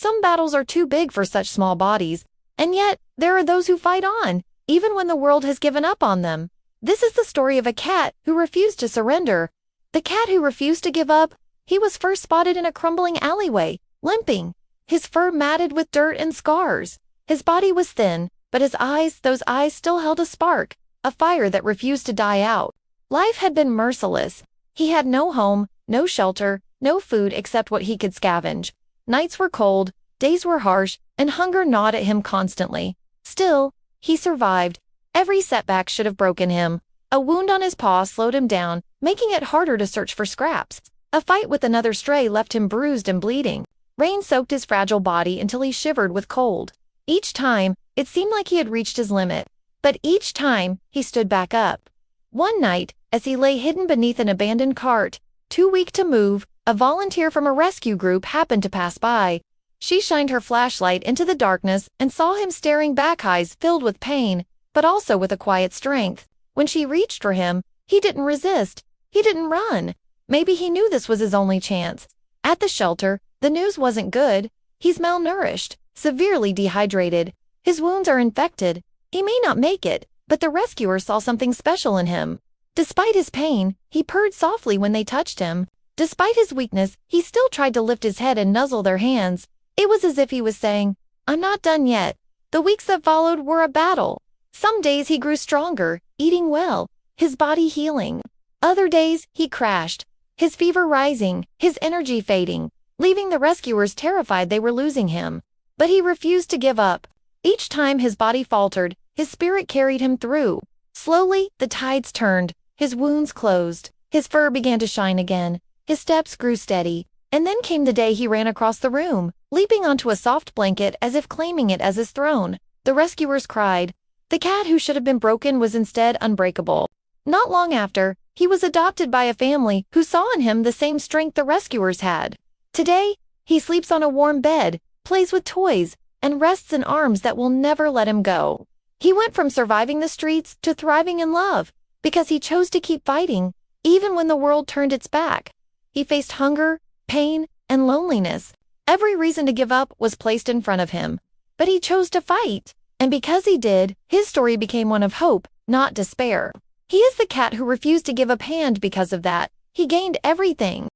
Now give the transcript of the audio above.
Some battles are too big for such small bodies, and yet there are those who fight on, even when the world has given up on them. This is the story of a cat who refused to surrender. The cat who refused to give up, he was first spotted in a crumbling alleyway, limping, his fur matted with dirt and scars. His body was thin, but his eyes, those eyes still held a spark, a fire that refused to die out. Life had been merciless. He had no home, no shelter, no food except what he could scavenge. Nights were cold, days were harsh, and hunger gnawed at him constantly. Still, he survived. Every setback should have broken him. A wound on his paw slowed him down, making it harder to search for scraps. A fight with another stray left him bruised and bleeding. Rain soaked his fragile body until he shivered with cold. Each time, it seemed like he had reached his limit. But each time, he stood back up. One night, as he lay hidden beneath an abandoned cart, too weak to move, a volunteer from a rescue group happened to pass by. She shined her flashlight into the darkness and saw him staring back, eyes filled with pain, but also with a quiet strength. When she reached for him, he didn't resist. He didn't run. Maybe he knew this was his only chance. At the shelter, the news wasn't good. He's malnourished, severely dehydrated. His wounds are infected. He may not make it, but the rescuers saw something special in him. Despite his pain, he purred softly when they touched him. Despite his weakness, he still tried to lift his head and nuzzle their hands. It was as if he was saying, "I'm not done yet." The weeks that followed were a battle. Some days he grew stronger, eating well, his body healing. Other days, he crashed, his fever rising, his energy fading, leaving the rescuers terrified they were losing him. But he refused to give up. Each time his body faltered, his spirit carried him through. Slowly, the tides turned, his wounds closed, his fur began to shine again, his steps grew steady, and then came the day he ran across the room, leaping onto a soft blanket as if claiming it as his throne. The rescuers cried. The cat who should have been broken was instead unbreakable. Not long after, he was adopted by a family who saw in him the same strength the rescuers had. Today, he sleeps on a warm bed, plays with toys, and rests in arms that will never let him go. He went from surviving the streets to thriving in love, because he chose to keep fighting, even when the world turned its back. He faced hunger, pain, and loneliness. Every reason to give up was placed in front of him. But he chose to fight. And because he did, his story became one of hope, not despair. He is the cat who refused to give up hand because of that. He gained everything.